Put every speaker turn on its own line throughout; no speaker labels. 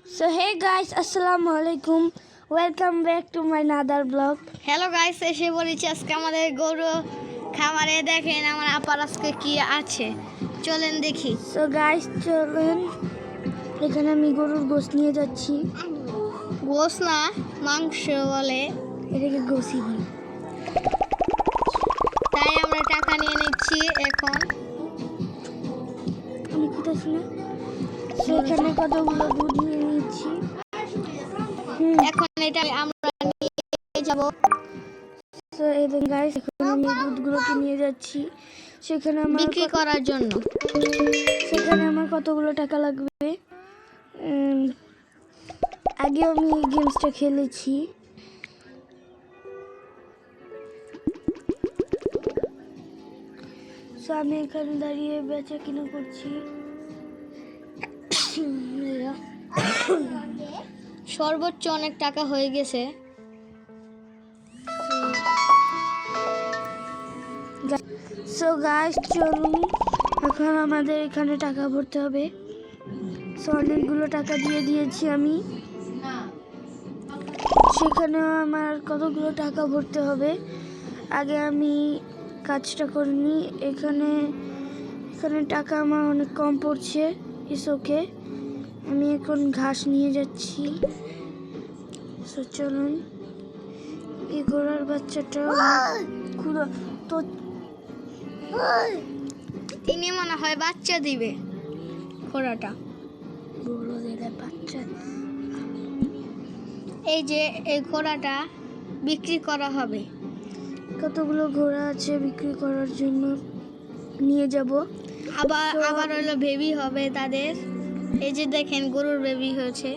So hey guys, assalamu alaikum. Welcome back to my another vlog.
Hello guys, এসে বলেছি আজকে আমাদের গরু খামারে। দেখেন আমার আপার আজকে কি আছে, চলেন দেখি।
So guys, চলুন এখানে আমি গরুর গোশত নিয়ে যাচ্ছি।
গোশ না, মাংস বলে,
এটাকে গোশই বলে।
তাই আমরা টাকা নিয়ে নিচ্ছি এখন।
আমি কোথায় না সেখানে কতগুলো দুধ নিয়ে নিচ্ছি।
এখন এটা আমরা নিয়ে যাব।
So এই দেখুন গাইস, এখন আমি দুধগুলোকে নিয়ে যাচ্ছি সেখানে আমার
বিক্রি করার জন্য।
সেখানে আমার কতগুলো টাকা লাগবে। আগে আমি এই গেমসটা খেলেছি। So আমি এখানে দাঁড়িয়ে বেচা কিনা করছি।
সর্বোচ্চ অনেক টাকা হয়ে গেছে।
So guys, চলুন এখন আমাদের এখানে টাকা ভরতে হবে। So অনেকগুলো টাকা দিয়ে দিয়েছি আমি। সেখানেও আমার কতগুলো টাকা ভরতে হবে। আগে আমি কাজটা করে নিই। এখানে টাকা আমার অনেক কম পড়ছে। It's okay. আমি এখন ঘাস নিয়ে যাচ্ছি। So চলুন, এই ঘোড়ার বাচ্চাটা ক্ষুধা তো
তিনি মনে হয় বাচ্চা দিবে ঘোড়াটা।
বড় দিলে বাচ্চা।
এই যে এই ঘোড়াটা বিক্রি করা হবে।
কতগুলো ঘোড়া আছে বিক্রি করার জন্য নিয়ে যাব।
আবার হলো বেবি হবে তাদের। এই যে দেখেন গরুর বেবি হয়েছে।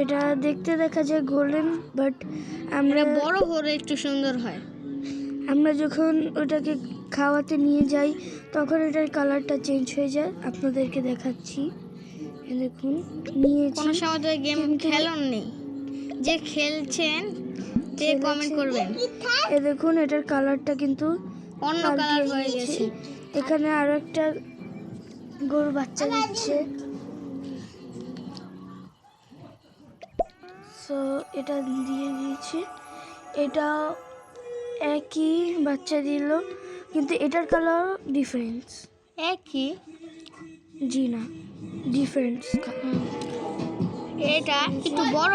এটা দেখতে দেখা যায় গোল্ডেন, বাট আমরা
বড় হলে একটু সুন্দর হয়।
আমরা যখন ওটাকে খাওয়াতে নিয়ে যাই তখন এটার কালারটা চেঞ্জ হয়ে যায়। আপনাদেরকে দেখাচ্ছি। দেখুন নিয়েছি।
কোনো সময় তো গেম খেলুন নেই, যে খেলছেন তে কমেন্ট করবেন।
এ দেখুন এটার কালারটা কিন্তু
অন্য কালার হয়ে গেছে।
এখানে আরো একটা গরু বাচ্চা দিচ্ছে। সো এটা দিয়ে দিয়েছি। এটা একই বাচ্চা দিল, কিন্তু এটার কালার ডিফারেন্স।
একই?
জি না, ডিফারেন্স।
এটা একটু বড়।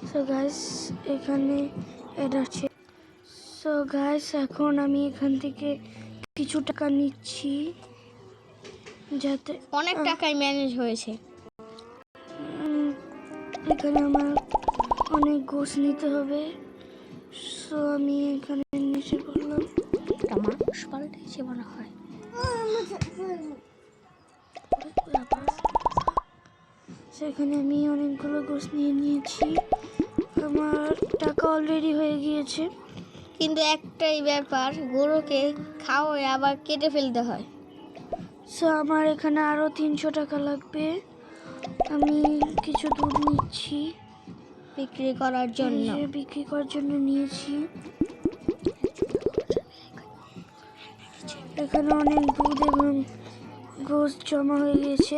সো গাইস এখানে এটা আছে। সো গাইস এখন আমি এখান থেকে কিছু টাকা নিচ্ছি যাতে
অনেক টাকায় ম্যানেজ হয়েছে।
এখানে আমার অনেক গোশ নিতে হবে। সো আমি এখানে নিচে করলাম।
মানুষ পাল্টেছে মনে হয়।
সেখানে আমি অনেকগুলো গোশ নিয়ে নিয়েছি। আমার টাকা অলরেডি হয়ে গিয়েছে।
কিন্তু একটাই ব্যাপার, গরুকে খাওয়ায় আবার কেটে ফেলতে হয়।
সো আমার এখানে আরও 300 টাকা লাগবে। আমি কিছু দুধ নিচ্ছি
বিক্রি করার জন্য।
বিক্রি করার জন্য নিয়েছি। এখানে অনেক দুধ এবং গোশ জমা হয়ে গেছে।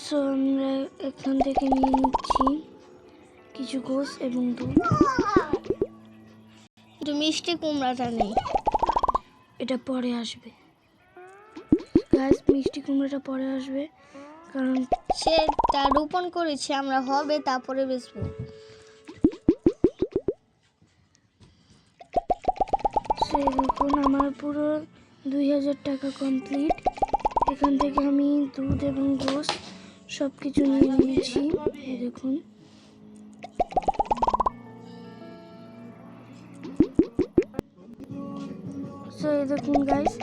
সো আমরা এখান থেকে নিয়ে নিচ্ছি কিছু গোশ এবং দুধ।
কিন্তু মিষ্টি কুমড়াটা নেই,
এটা পরে আসবে গাইস। মিষ্টি কুমড়াটা পরে আসবে, কারণ
সেটা রোপণ করেছি আমরা, হবে তারপরে বেচবো।
সেই দেখুন আমার পুরো 2000 টাকা কমপ্লিট। এখান থেকে আমি দুধ এবং গোশ সব কিছু নিয়ে নিয়েছি। এই দেখুন সো এই দেখুন গাইস,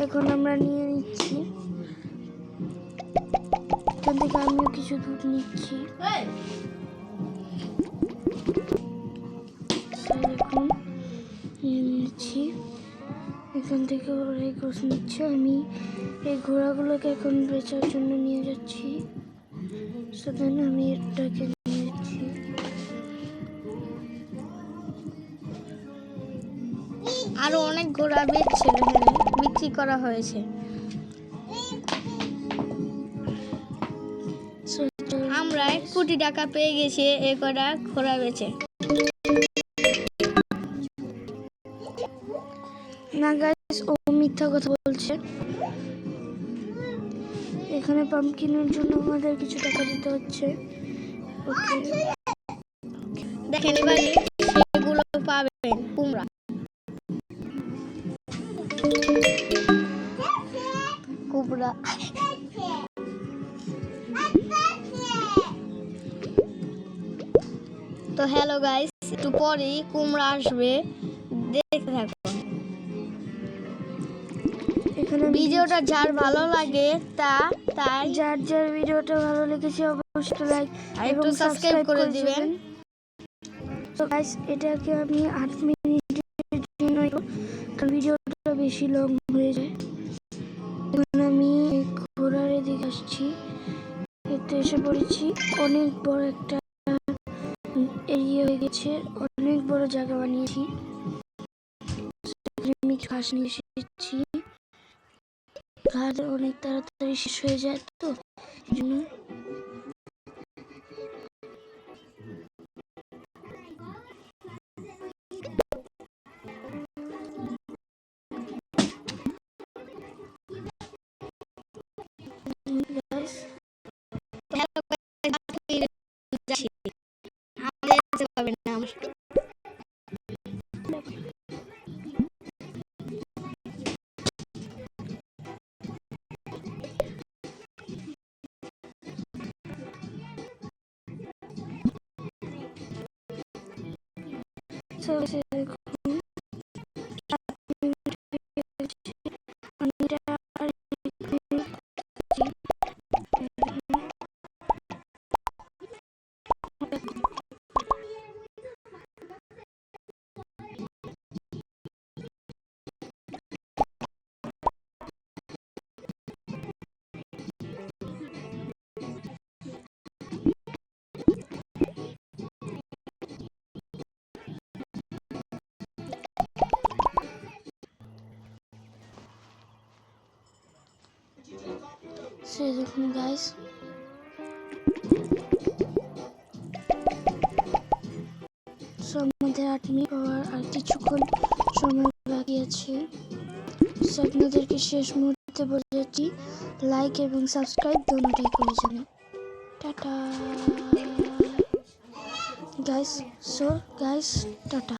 এখন আমরা নিয়ে নিচ্ছি। এখান থেকে আমিও কিছু দুধ নিচ্ছি। দেখুন নিয়ে নিচ্ছি। এখান থেকে ওরা এই গোশ নিচ্ছে। আমি এই ঘোড়াগুলোকে এখন বেচার জন্য নিয়ে যাচ্ছি। সেখানে আমি এটাকে নিয়ে যাচ্ছি।
আরো অনেক ঘোড়া বেচছিল, এখানে বিক্রি করা হয়েছে। আমরা 1 কোটি টাকা পেয়ে গেছি এ কটা ঘোড়া বেচে।
না গাইস, ও মিথ্যা কথা বলছে। এখানে পাম্পকিনের জন্য আমাদের কিছু টাকা দিতে হচ্ছে। ওকে,
দেখেন এবারে সেগুলো পাবেন কুমড়া। কুমড়া তো হ্যালো গাইস, একটু পরেই কুমড়া আসবে, দেখতে থাকুন।
এখানে
ভিডিওটা যার ভালো লাগে তাই
যার যার ভিডিওটা ভালো লেগেছে অবশ্যই লাইক
আর একটু সাবস্ক্রাইব করে দিবেন।
তো গাইস, এটাকে আমি 8 মিনিটের জন্য, কারণ ভিডিওটা বেশি লং হয়ে যায়। এখন আমি ঘোড়ার এদিকে আসছি, এতে এসে পড়েছি। অনেক বড় একটা এরিয়া হয়ে গেছে, অনেক বড় জায়গা বানিয়েছি। আমি ঘাস নিয়ে এসেছি, ঘাস অনেক তাড়াতাড়ি শেষ হয়ে যায়, তো এই জন্য guys,
আমাদের যেতে পারবেন না।
so দেখুন, 8 মিনিট হয়ে গেছে। আমি এটা আর একটু করছি। সে দেখুন গাইস, আমাদের 8 মিনিট হওয়ার আর কিছুক্ষণ সময় বাকি আছে। আপনাদেরকে শেষ মুহূর্তে বলে যাচ্ছি, লাইক এবং সাবস্ক্রাইব দুটোটাই করে যাবেন। Tata guys, tata.